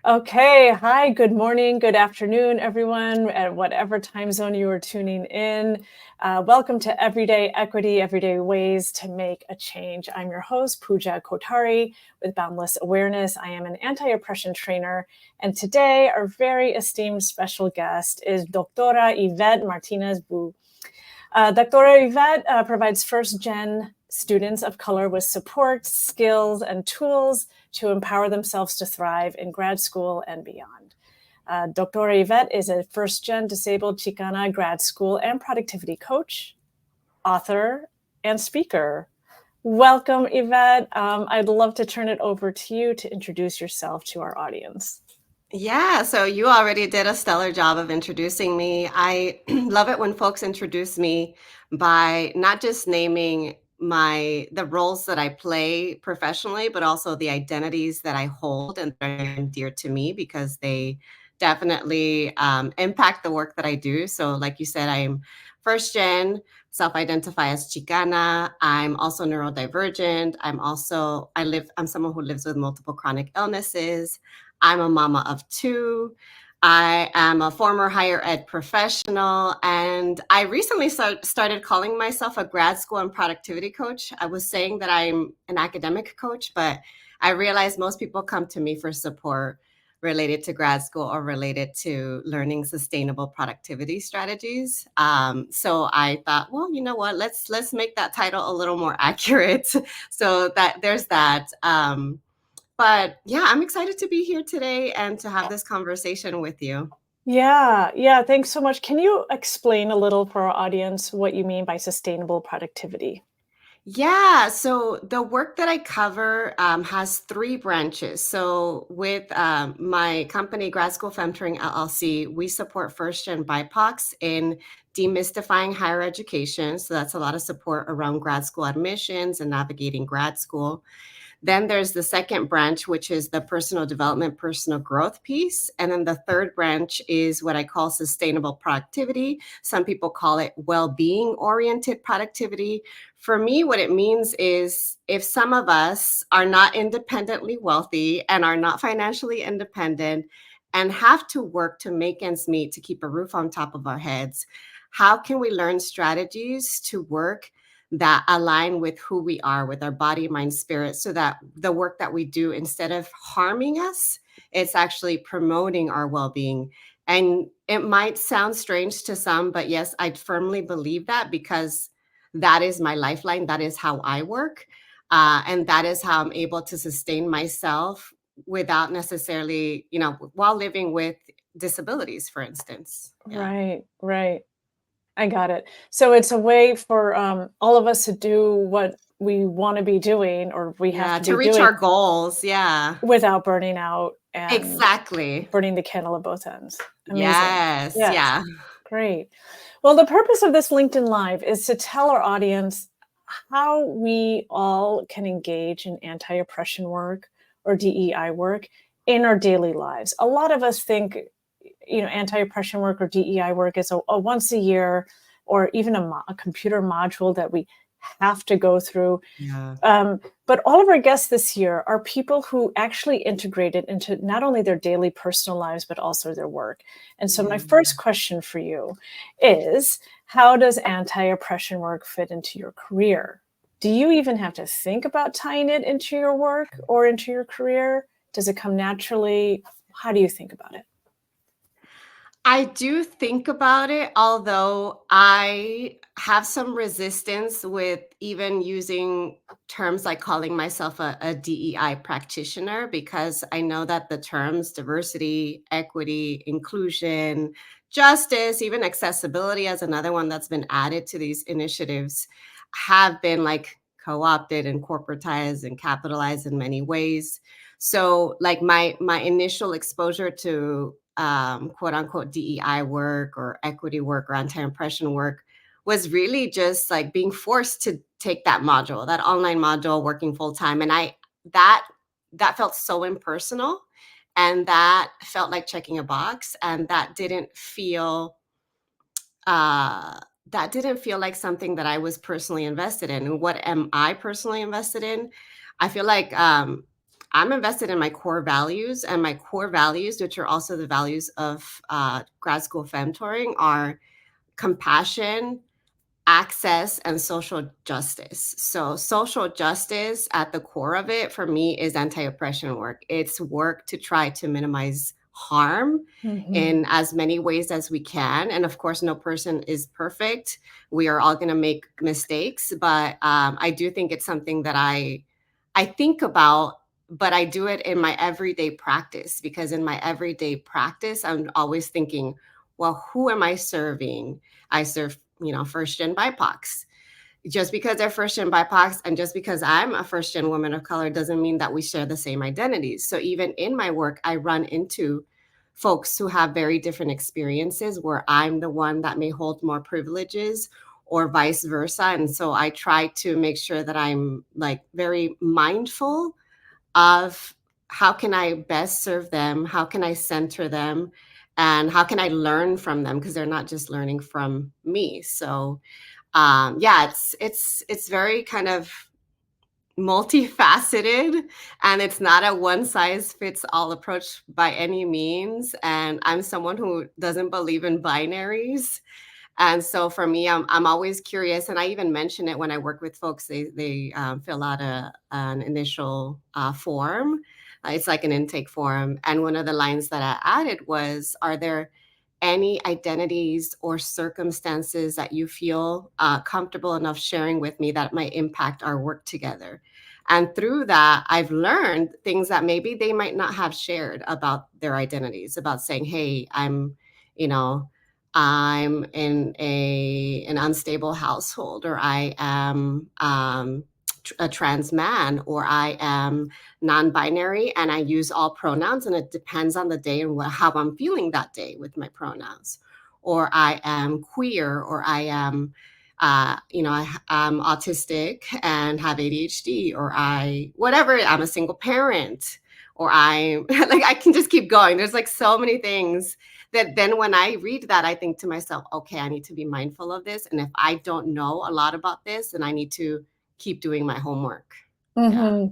Okay, hi, good morning, good afternoon, everyone, at whatever time zone you are tuning in. Welcome to Everyday Equity, Everyday Ways to Make a Change. I'm your host, Pooja Kothari with Boundless Awareness. I am an anti-oppression trainer, and today our very esteemed special guest is Doctora Yvette Martinez-Vu. Doctora Yvette provides first-gen students of color with support, skills, and tools to empower themselves to thrive in grad school and beyond. Doctora Yvette is a first-gen disabled Chicana grad school and productivity coach, author, and speaker. Welcome, Yvette. I'd love to turn it over to you to introduce yourself to our audience. Yeah, so you already did a stellar job of introducing me. I love it when folks introduce me by not just naming the roles that I play professionally, but also the identities that I hold and that are near and dear to me because they definitely impact the work that I do. So, like you said, I'm first gen, self-identify as Chicana. I'm also neurodivergent. I'm someone who lives with multiple chronic illnesses. I'm a mama of two. I am a former higher ed professional, and I recently started calling myself a grad school and productivity coach. I was saying that I'm an academic coach, but I realized most people come to me for support related to grad school or related to learning sustainable productivity strategies. So I thought, well, you know what? Let's make that title a little more accurate. So that there's that. But yeah, I'm excited to be here today and to have this conversation with you. Yeah, thanks so much. Can you explain a little for our audience what you mean by sustainable productivity? Yeah, so the work that I cover has three branches. So with my company, Grad School Femtoring LLC, we support first-gen BIPOCs in demystifying higher education. So that's a lot of support around grad school admissions and navigating grad school. Then there's the second branch, which is the personal development, personal growth piece. And then the third branch is what I call sustainable productivity. Some people call it well-being oriented productivity. For me, what it means is if some of us are not independently wealthy and are not financially independent and have to work to make ends meet to keep a roof on top of our heads, how can we learn strategies to work that align with who we are, with our body, mind, spirit, so that the work that we do, instead of harming us, it's actually promoting our well-being. And it might sound strange to some, but yes, I firmly believe that because that is my lifeline. That is how I work. And that is how I'm able to sustain myself without necessarily, while living with disabilities, for instance. Yeah. Right. I got it. So it's a way for all of us to do what we want to be doing or we have Yeah. to To be reach doing our goals. Yeah. without burning out and Exactly. burning the candle at both ends. Amazing. Yes, Yes, yeah. great. Well, the purpose of this LinkedIn Live is to tell our audience how we all can engage in anti-oppression work or DEI work in our daily lives. A lot of us think, anti-oppression work or DEI work is a once a year or even a computer module that we have to go through. Yeah. But all of our guests this year are people who actually integrate it into not only their daily personal lives, but also their work. And so my Yeah. first question for you is, how does anti-oppression work fit into your career? Do you even have to think about tying it into your work or into your career? Does it come naturally? How do you think about it? I do think about it, although I have some resistance with even using terms like calling myself a DEI practitioner, because I know that the terms diversity, equity, inclusion, justice, even accessibility as another one that's been added to these initiatives have been like co-opted and corporatized and capitalized in many ways. So like my initial exposure to quote unquote DEI work or equity work or anti-oppression work was really just like being forced to take that module, that online module, working full time. And that that felt so impersonal, and that felt like checking a box, and uh that didn't feel like something that I was personally invested in. And what am I personally invested in? I feel like I'm invested in my core values, and my core values, which are also the values of Grad School Femtoring, are compassion, access, and social justice. So social justice at the core of it for me is anti-oppression work. It's work to try to minimize harm in as many ways as we can. And of course, no person is perfect. We are all going to make mistakes, but I do think it's something that I think about, but I do it in my everyday practice, because in my everyday practice, I'm always thinking, well, who am I serving? I serve, first gen BIPOCs. Just because they're first gen BIPOCs and just because I'm a first gen woman of color doesn't mean that we share the same identities. So even in my work, I run into folks who have very different experiences where I'm the one that may hold more privileges or vice versa. And so I try to make sure that I'm like very mindful of how can I best serve them? How can I center them? And how can I learn from them? Because they're not just learning from me. So yeah, it's very kind of multifaceted, and it's not a one size fits all approach by any means. And I'm someone who doesn't believe in binaries. And so for me, I'm always curious, and I even mention it when I work with folks. They fill out an initial form. It's like an intake form, and one of the lines that I added was, "Are there any identities or circumstances that you feel comfortable enough sharing with me that might impact our work together?" And through that, I've learned things that maybe they might not have shared about their identities, about saying, "Hey, you know." I'm in an unstable household, or I am a trans man, or I am non-binary and I use all pronouns, and it depends on the day and how I'm feeling that day with my pronouns. Or I am queer, or I am, I'm autistic and have ADHD, or whatever, I'm a single parent, or I like, I can just keep going. There's like so many things that then when I read that, I think to myself, okay, I need to be mindful of this. And if I don't know a lot about this, then I need to keep doing my homework. Yeah.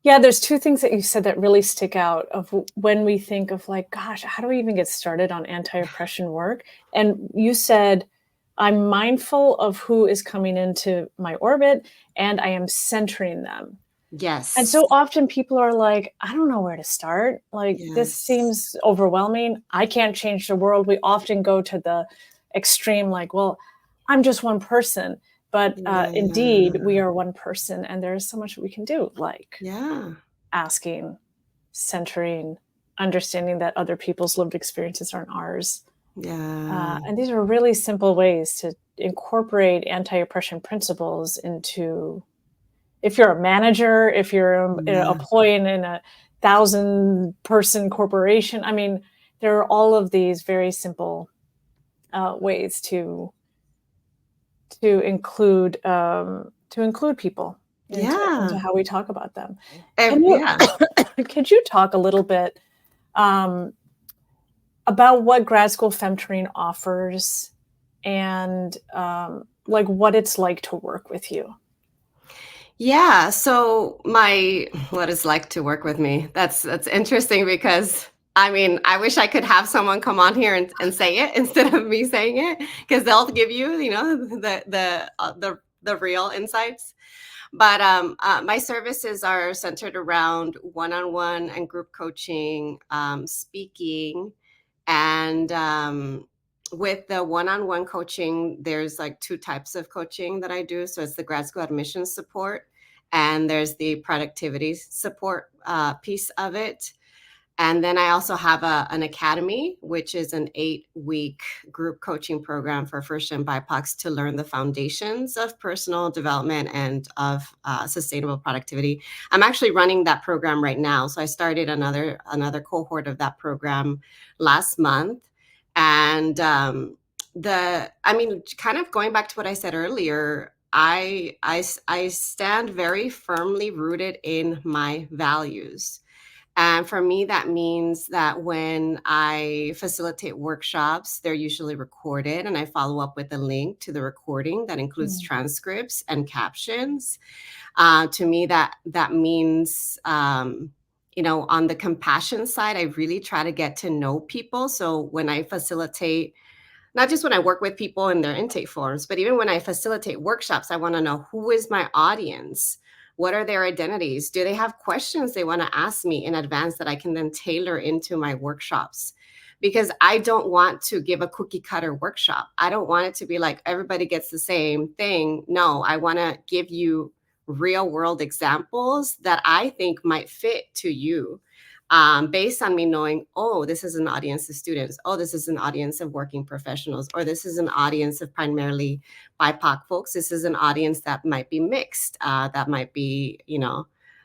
Yeah, there's two things that you said that really stick out of when we think of like, gosh, how do we even get started on anti-oppression work? And you said, I'm mindful of who is coming into my orbit and I am centering them. And Yes. so often people are like, I don't know where to start. Like, this Yes. seems overwhelming. I can't change the world. We often go to the extreme, like, well, I'm just one person. But indeed, we Yeah. are one person, and there is so much we can do, like Yeah. asking, centering, understanding that other people's lived experiences aren't ours. Yeah. And these are really simple ways to incorporate anti-oppression principles into, if you're a manager, if you're Yeah. employing in a 1,000-person corporation. I mean, there are all of these very simple ways to include people into Yeah. how we talk about them. Can you Yeah. could you talk a little bit um, about what Grad School Femtoring offers and like what it's like to work with you? Yeah. So what it's like to work with me. That's interesting, because I mean, I wish I could have someone come on here and say it instead of me saying it, because they'll give you, the real insights. But my services are centered around one-on-one and group coaching, speaking, and with the one-on-one coaching, there's like two types of coaching that I do. So it's the grad school admissions support, and there's the productivity support piece of it. And then I also have an academy, which is an 8-week group coaching program for first-gen BIPOCs to learn the foundations of personal development and of sustainable productivity. I'm actually running that program right now. So I started another cohort of that program last month. And kind of going back to what I said earlier, I stand very firmly rooted in my values. And for me, that means that when I facilitate workshops, they're usually recorded, and I follow up with a link to the recording that includes transcripts and captions. To me, that means, on the compassion side, I really try to get to know people. So when I facilitate, not just when I work with people in their intake forms, but even when I facilitate workshops, I want to know, who is my audience? What are their identities? Do they have questions they want to ask me in advance that I can then tailor into my workshops? Because I don't want to give a cookie cutter workshop. I don't want it to be like everybody gets the same thing. No, I want to give you real world examples that I think might fit to you. Based on me knowing, oh, this is an audience of students, oh, this is an audience of working professionals, or this is an audience of primarily BIPOC folks. This is an audience that might be mixed, that might be,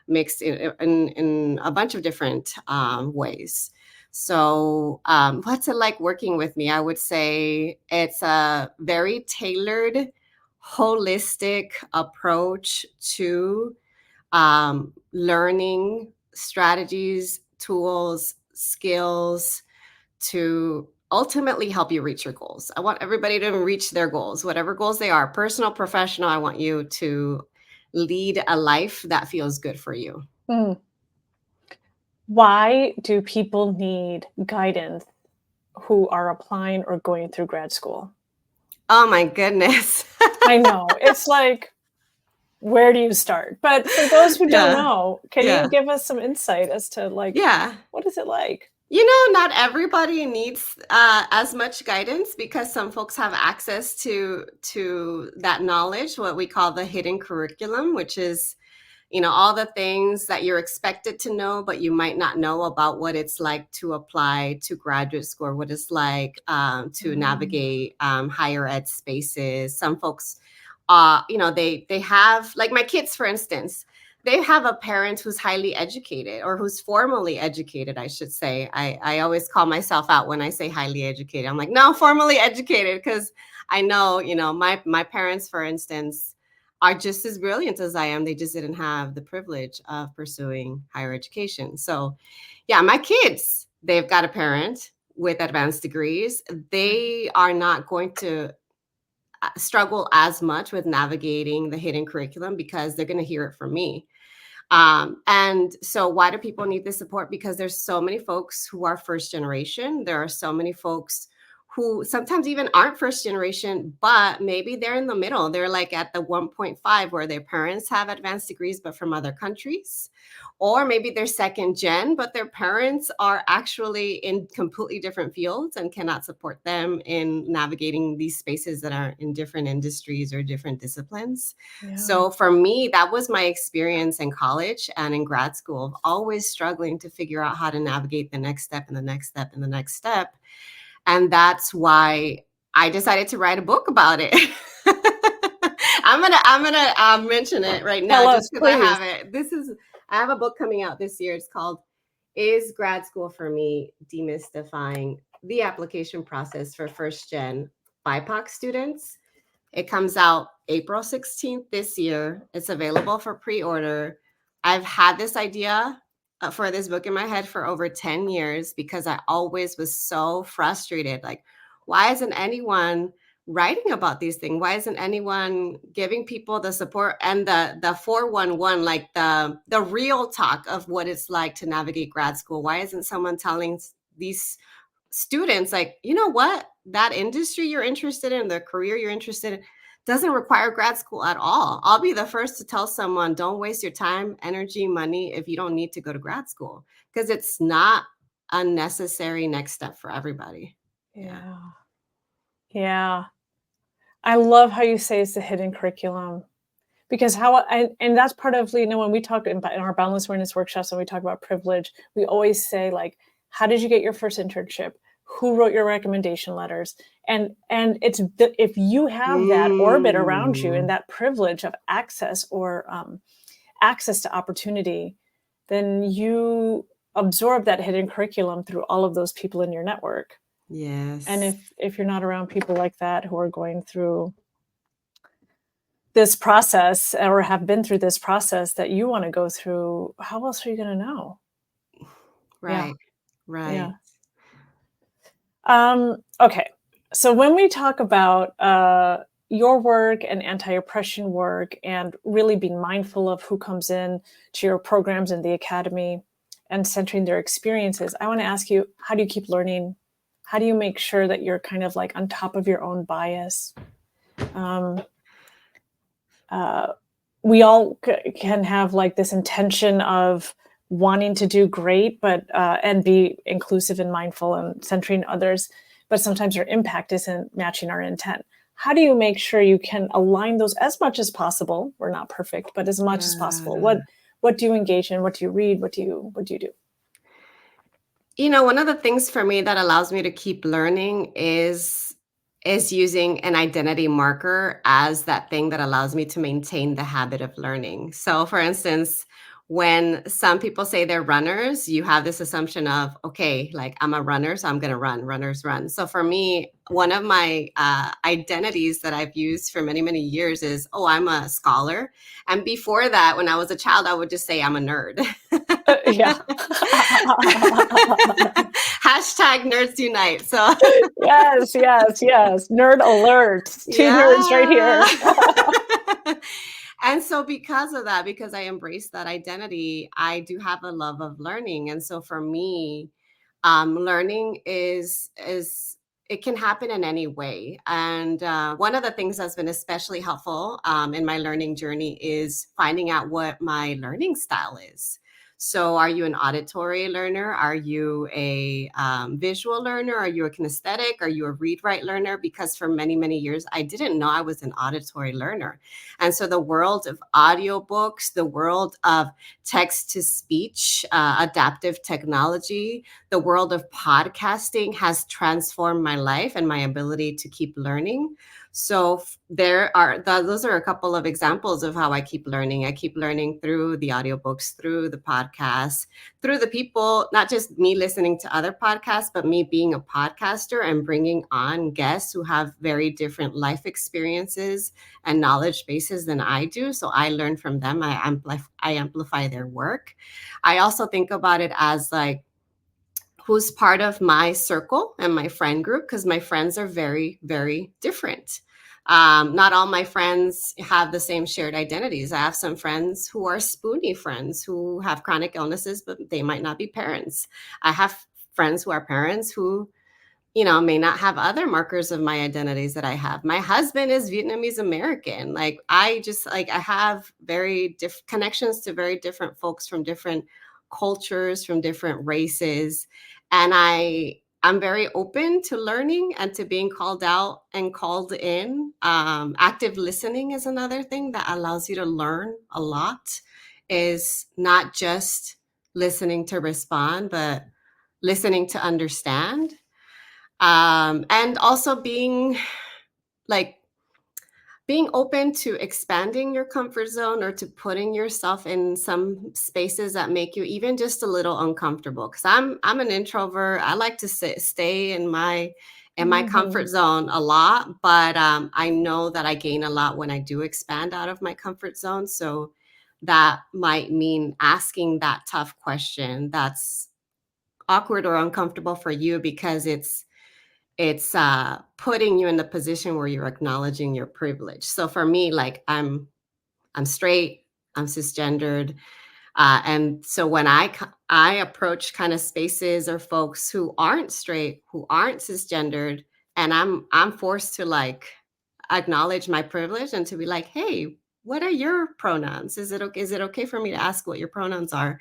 mixed in a bunch of different ways. So what's it like working with me? I would say it's a very tailored, holistic approach to learning strategies, tools, skills to ultimately help you reach your goals. I want everybody to reach their goals, whatever goals they are, personal, professional. I want you to lead a life that feels good for you. Why do people need guidance who are applying or going through grad school? Oh my goodness. I know. It's like, where do you start? But for those who don't know, can you give us some insight as to what is it like? Not everybody needs as much guidance, because some folks have access to that knowledge, what we call the hidden curriculum, which is, all the things that you're expected to know, but you might not know about what it's like to apply to graduate school, or what it's like to navigate higher ed spaces. Some folks, they have, like my kids, for instance, they have a parent who's highly educated, or who's formally educated, I should say. I always call myself out when I say highly educated. I'm like, no, formally educated, because I know, my parents, for instance, are just as brilliant as I am. They just didn't have the privilege of pursuing higher education. So yeah, my kids, they've got a parent with advanced degrees. They are not going to struggle as much with navigating the hidden curriculum, because they're going to hear it from me. And so why do people need this support? Because there's so many folks who are first generation. There are so many folks who sometimes even aren't first generation, but maybe they're in the middle. They're like at the 1.5, where their parents have advanced degrees, but from other countries. Or maybe they're second gen, but their parents are actually in completely different fields and cannot support them in navigating these spaces that are in different industries or different disciplines. Yeah. So for me, that was my experience in college and in grad school, of always struggling to figure out how to navigate the next step and the next step and the next step. And that's why I decided to write a book about it. I'm gonna mention it right now, just because I have it. I have a book coming out this year. It's called "Is Grad School for Me? Demystifying the Application Process for First Gen BIPOC Students." It comes out April 16th this year. It's available for pre-order. I've had this idea for this book in my head for over 10 years, because I always was so frustrated. Like, why isn't anyone writing about these things? Why isn't anyone giving people the support and the 411, like the real talk of what it's like to navigate grad school? Why isn't someone telling these students, like, you know what, that industry you're interested in, the career you're interested in, doesn't require grad school at all? I'll be the first to tell someone, don't waste your time, energy, money if you don't need to go to grad school, because it's not a necessary next step for everybody. Yeah. I love how you say it's the hidden curriculum, because and that's part of, when we talk in our boundless awareness workshops, when we talk about privilege, we always say, like, how did you get your first internship? Who wrote your recommendation letters? And it's if you have that orbit around you and that privilege of access, or access to opportunity, then you absorb that hidden curriculum through all of those people in your network. Yes. And if you're not around people like that, who are going through this process, or have been through this process that you want to go through, how else are you going to know? Right. Yeah. Right. Okay. So when we talk about your work and anti-oppression work and really being mindful of who comes in to your programs in the academy and centering their experiences, I want to ask you, how do you keep learning? How do you make sure that you're kind of like on top of your own bias? We all can have like this intention of wanting to do great, but and be inclusive and mindful and centering others, but sometimes our impact isn't matching our intent. How do you make sure you can align those as much as possible? We're not perfect, but as much as possible. What do you engage in? What do you read? What do you do? One of the things for me that allows me to keep learning is using an identity marker as that thing that allows me to maintain the habit of learning. So for instance, when some people say they're runners, you have this assumption of, okay, like I'm a runner, so I'm going to run, runners run. So for me, one of my identities that I've used for many, many years is, oh, I'm a scholar. And before that, when I was a child, I would just say I'm a nerd. Yeah. Hashtag nerds unite. So Yes. Nerd alert. Two nerds right here. And so because of that, because I embrace that identity, I do have a love of learning. And so for me, learning is it can happen in any way. And one of the things that's been especially helpful in my learning journey is finding out what my learning style is. So are you an auditory learner? Are you a visual learner? Are you a kinesthetic? Are you a read-write learner? Because for many, many years, I didn't know I was an auditory learner. And so the world of audiobooks, the world of text to speech, adaptive technology, the world of podcasting has transformed my life and my ability to keep learning. So those are a couple of examples of how I keep learning. I keep learning through the audiobooks, through the podcasts, through the people, not just me listening to other podcasts, but me being a podcaster and bringing on guests who have very different life experiences and knowledge bases than I do. So I learn from them. I amplify their work. I also think about it as like, who's part of my circle and my friend group, because my friends are very, very different. Not all my friends have the same shared identities. I have some friends who are spoonie friends who have chronic illnesses, but they might not be parents. I have friends who are parents who, may not have other markers of my identities that I have. My husband is Vietnamese American. Like I have very different connections to very different folks from different cultures, from different races. And I'm very open to learning and to being called out and called in. Active listening is another thing that allows you to learn a lot, is not just listening to respond, but listening to understand. And also being open to expanding your comfort zone or to putting yourself in some spaces that make you even just a little uncomfortable. Because I'm an introvert. I like to stay in my comfort zone a lot, but I know that I gain a lot when I do expand out of my comfort zone. So that might mean asking that tough question that's awkward or uncomfortable for you, because it's putting you in the position where you're acknowledging your privilege. So for me, like I'm straight, I'm cisgendered, and so when I approach kind of spaces or folks who aren't straight, who aren't cisgendered, and I'm forced to like acknowledge my privilege and to be like, hey, what are your pronouns? Is it okay for me to ask what your pronouns are?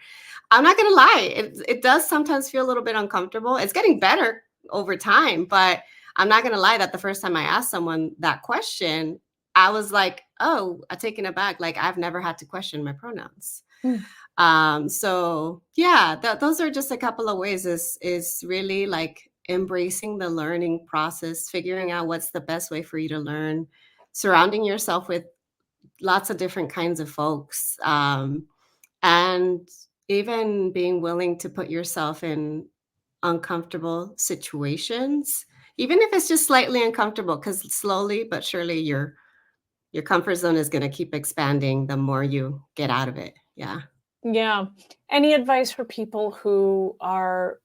I'm not gonna lie, it does sometimes feel a little bit uncomfortable. It's getting better over time, but I'm not gonna lie that the first time I asked someone that question, I was like, oh, taken aback. Like I've never had to question my pronouns. So yeah, those are just a couple of ways. Is really like embracing the learning process, figuring out what's the best way for you to learn, surrounding yourself with lots of different kinds of folks, and even being willing to put yourself in uncomfortable situations, even if it's just slightly uncomfortable, because slowly but surely your comfort zone is going to keep expanding the more you get out of it. Yeah. Yeah. Any advice for people who are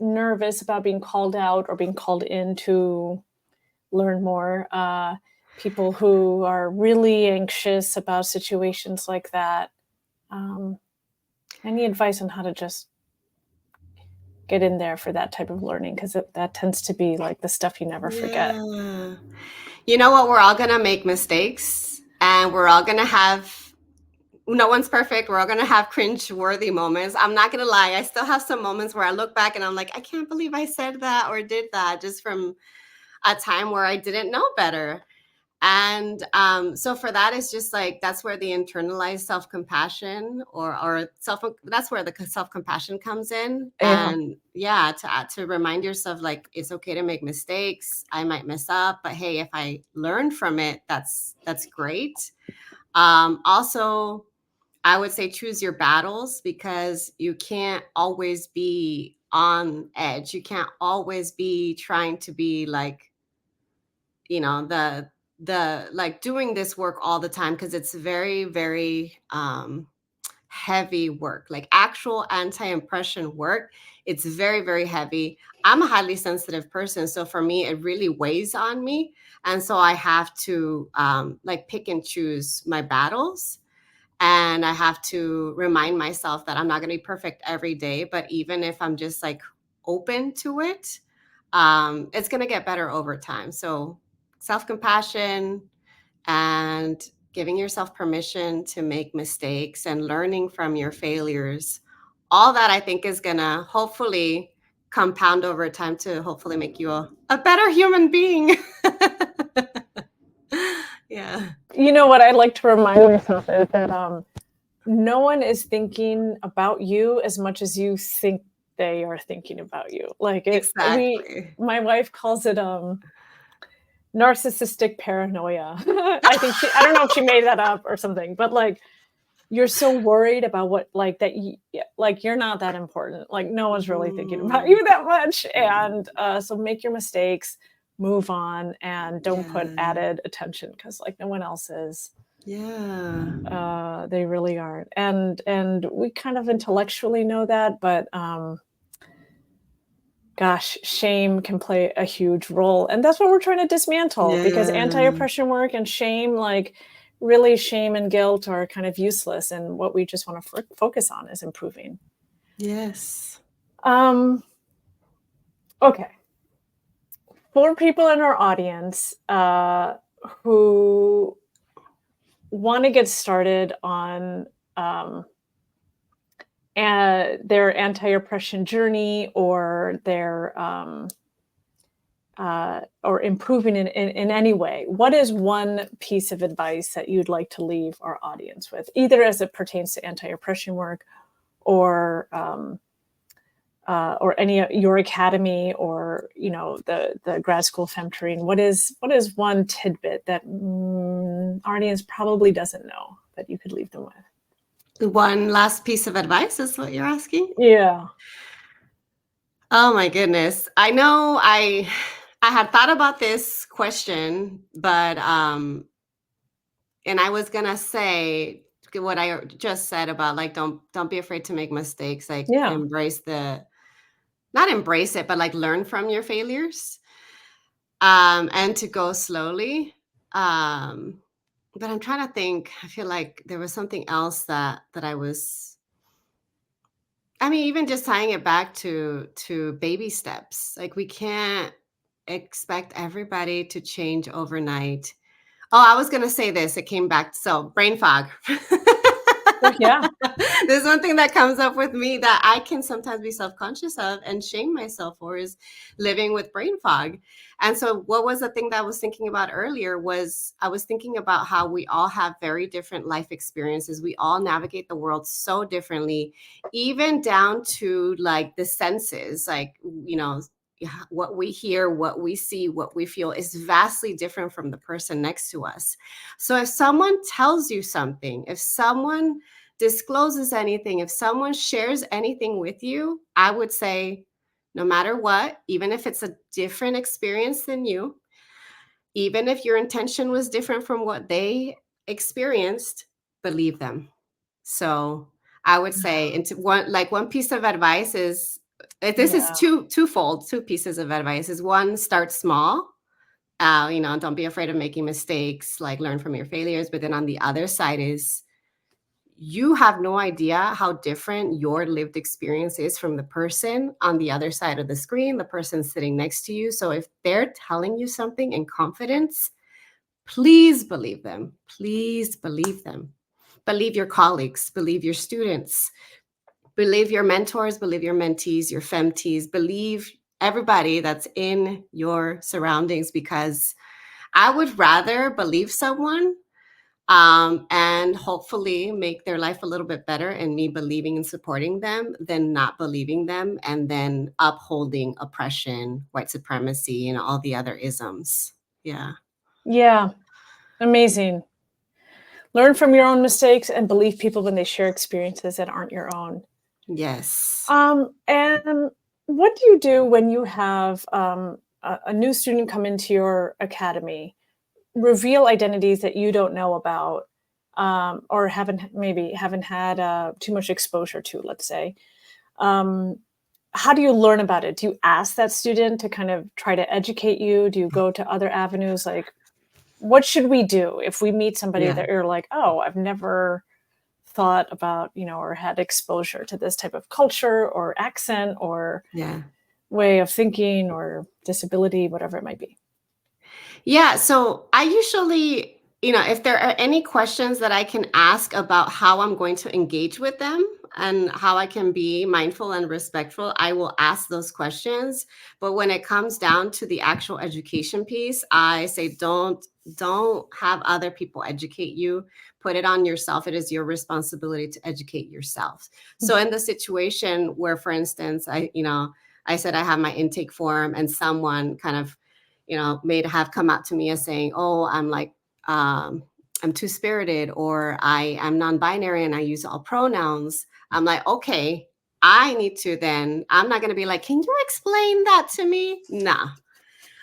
nervous about being called out or being called in to learn more? People who are really anxious about situations like that. Um, any advice on how to just get in there for that type of learning? Because that tends to be like the stuff you never forget. Yeah. You know what? We're all going to make mistakes, and we're all going to have, no one's perfect. We're all going to have cringe-worthy moments. I'm not going to lie. I still have some moments where I look back and I'm like, I can't believe I said that or did that, just from a time where I didn't know better. And so for that, it's just like, that's where the internalized self-compassion or that's where the self-compassion comes in. Yeah. And yeah, to remind yourself, like, it's okay to make mistakes. I might mess up, but hey, if I learn from it, that's great. Also, I would say choose your battles, because you can't always be on edge. You can't always be trying to be like, the like doing this work all the time, because it's very, very heavy work, like actual anti-impression work. It's very, very heavy. I'm a highly sensitive person, so for me it really weighs on me, and so I have to like pick and choose my battles. And I have to remind myself that I'm not going to be perfect every day, but even if I'm just like open to it, it's going to get better over time. So self-compassion and giving yourself permission to make mistakes and learning from your failures, all that I think is going to hopefully compound over time to hopefully make you a better human being. Yeah. You know what I like to remind myself is that no one is thinking about you as much as you think they are thinking about you. Like Exactly. my wife calls it narcissistic paranoia. I don't know if she made that up or something, but like you're so worried about what like that like you're not that important. Like no one's really thinking about Mhm. you that much. And so make your mistakes, move on, and don't put Yeah. added attention because like no one else is. Yeah. They really aren't. And we kind of intellectually know that, but gosh, shame can play a huge role. And that's what we're trying to dismantle because Yeah. anti-oppression work and shame, like really shame and guilt are kind of useless. And what we just want to focus on is improving. Yes. Um, okay. For people in our audience who want to get started on their anti-oppression journey or their or improving in any way, what is one piece of advice that you'd like to leave our audience with, either as it pertains to anti-oppression work or any your academy or the grad school femtoring? What is one tidbit that our audience probably doesn't know that you could leave them with? One last piece of advice is what you're asking? Yeah. Oh my goodness. I know I had thought about this question, but and I was gonna say what I just said about like don't be afraid to make mistakes, like Yeah. embrace not embrace it, but like learn from your failures. And to go slowly. Um but I'm trying to think. I feel like there was something else that I was, I mean, even just tying it back to baby steps. Like we can't expect everybody to change overnight. Oh, I was gonna say this. It came back. So brain fog. Yeah. There's one thing that comes up with me that I can sometimes be self-conscious of and shame myself for, is living with brain fog. And so what was the thing that I was thinking about earlier was I was thinking about how we all have very different life experiences. We all navigate the world so differently, even down to like the senses, like, what we hear, what we see, what we feel is vastly different from the person next to us. So if someone tells you something, if someone discloses anything, if someone shares anything with you, I would say, no matter what, even if it's a different experience than you, even if your intention was different from what they experienced, believe them. So I would say, into one piece of advice is, this is twofold. Two pieces of advice is, one, start small. Don't be afraid of making mistakes, like learn from your failures. But then on the other side is, you have no idea how different your lived experience is from the person on the other side of the screen, the person sitting next to you. So if they're telling you something in confidence, please believe them. Please believe them. Believe your colleagues, believe your students, believe your mentors, believe your mentees, your femtees, believe everybody that's in your surroundings, because I would rather believe someone and hopefully make their life a little bit better, and me believing and supporting them, than not believing them and then upholding oppression, white supremacy, and all the other isms. Yeah. Yeah. Amazing. Learn from your own mistakes and believe people when they share experiences that aren't your own. Yes. And what do you do when you have a new student come into your academy, reveal identities that you don't know about, or haven't had too much exposure to, let's say? How do you learn about it? Do you ask that student to kind of try to educate you? Do you go to other avenues? Like, what should we do if we meet somebody that you're like, oh, I've never thought about, or had exposure to this type of culture or accent or way of thinking or disability, whatever it might be? Yeah. So I usually, if there are any questions that I can ask about how I'm going to engage with them and how I can be mindful and respectful, I will ask those questions. But when it comes down to the actual education piece, I say, don't have other people educate you. Put it on yourself. It is your responsibility to educate yourself. So in the situation where, for instance, I said I have my intake form, and someone kind of, may have come out to me as saying, oh, I'm two-spirited, or I am non-binary and I use all pronouns. I'm like, okay, I'm not going to be like, can you explain that to me? Nah.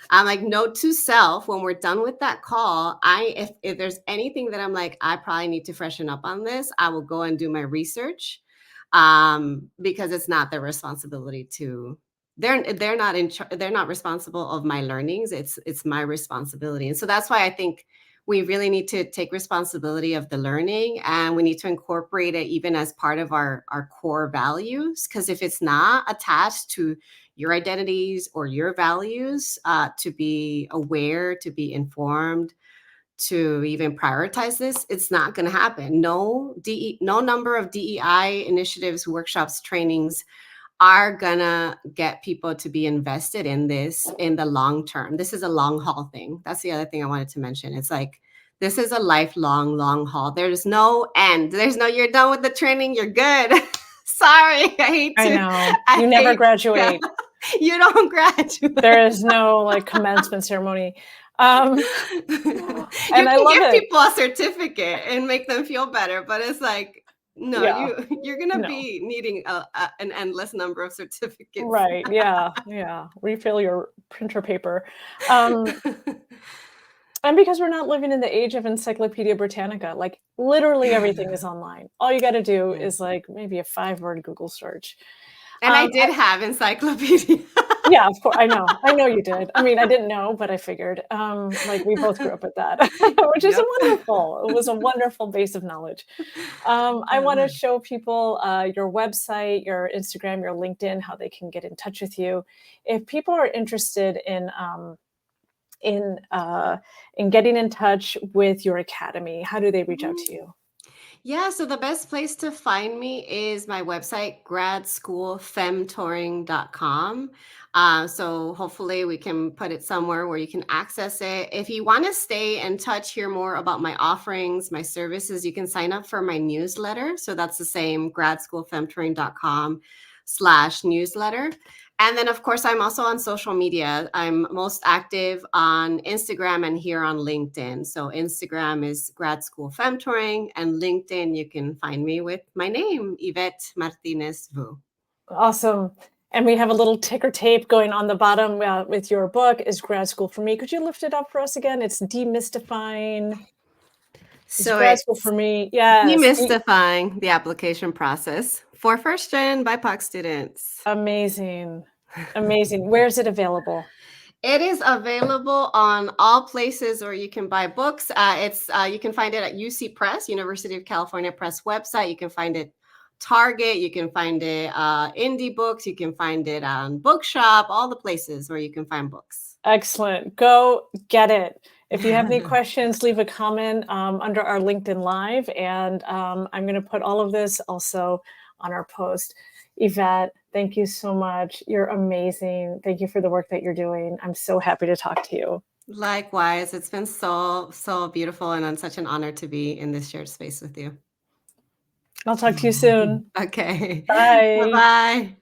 I'm like, note to self, when we're done with that call, if there's anything that I'm like, I probably need to freshen up on this, I will go and do my research, because it's not their responsibility to. They're not responsible of my learnings. It's my responsibility. And so that's why I think we really need to take responsibility of the learning, and we need to incorporate it even as part of our core values. Because if it's not attached to your identities or your values, to be aware, to be informed, to even prioritize this, it's not going to happen. No number of DEI initiatives, workshops, trainings are gonna get people to be invested in this in the long term. This is a long haul thing. That's the other thing I wanted to mention. It's like, this is a lifelong, long haul. There's no end. There's no, you're done with the training, you're good. Sorry, I hate to. I know. You never graduate. You don't graduate. There is no commencement ceremony. And I love give people a certificate and make them feel better, but it's like, no, you're gonna be needing an endless number of certificates. Right. Yeah. Refill your printer paper. And because we're not living in the age of Encyclopedia Britannica, like literally everything is online. All you got to do is like maybe a 5-word Google search. And I did have encyclopedia. Yeah, of course. I know you did. I mean, I didn't know, but I figured. Like we both grew up with that, which is wonderful. It was a wonderful base of knowledge. I want to show people your website, your Instagram, your LinkedIn, how they can get in touch with you. If people are interested in getting in touch with your academy, how do they reach out to you? Yeah, so the best place to find me is my website, gradschoolfemtoring.com. So hopefully we can put it somewhere where you can access it. If you want to stay in touch, hear more about my offerings, my services, you can sign up for my newsletter. So that's the same, gradschoolfemtoring.com/newsletter. And then, of course, I'm also on social media. I'm most active on Instagram and here on LinkedIn. So Instagram is Grad School Femtoring, and LinkedIn, you can find me with my name, Yvette Martínez-Vu. Awesome. And we have a little ticker tape going on the bottom with your book, is Grad School for Me. Could you lift it up for us again? It's demystifying It's So grad school it's for me. Yes. demystifying the application process for first-gen BIPOC students. Amazing. Amazing. Where is it available? It is available on all places where you can buy books. You can find it at UC Press, University of California Press website. You can find it Target. You can find it Indie Books. You can find it on Bookshop. All the places where you can find books. Excellent. Go get it. If you have any questions, leave a comment under our LinkedIn Live, and I'm going to put all of this also on our post. Yvette, thank you so much. You're amazing. Thank you for the work that you're doing. I'm so happy to talk to you. Likewise, it's been so beautiful and such an honor to be in this shared space with you. I'll talk to you soon. Okay. Bye. Bye-bye.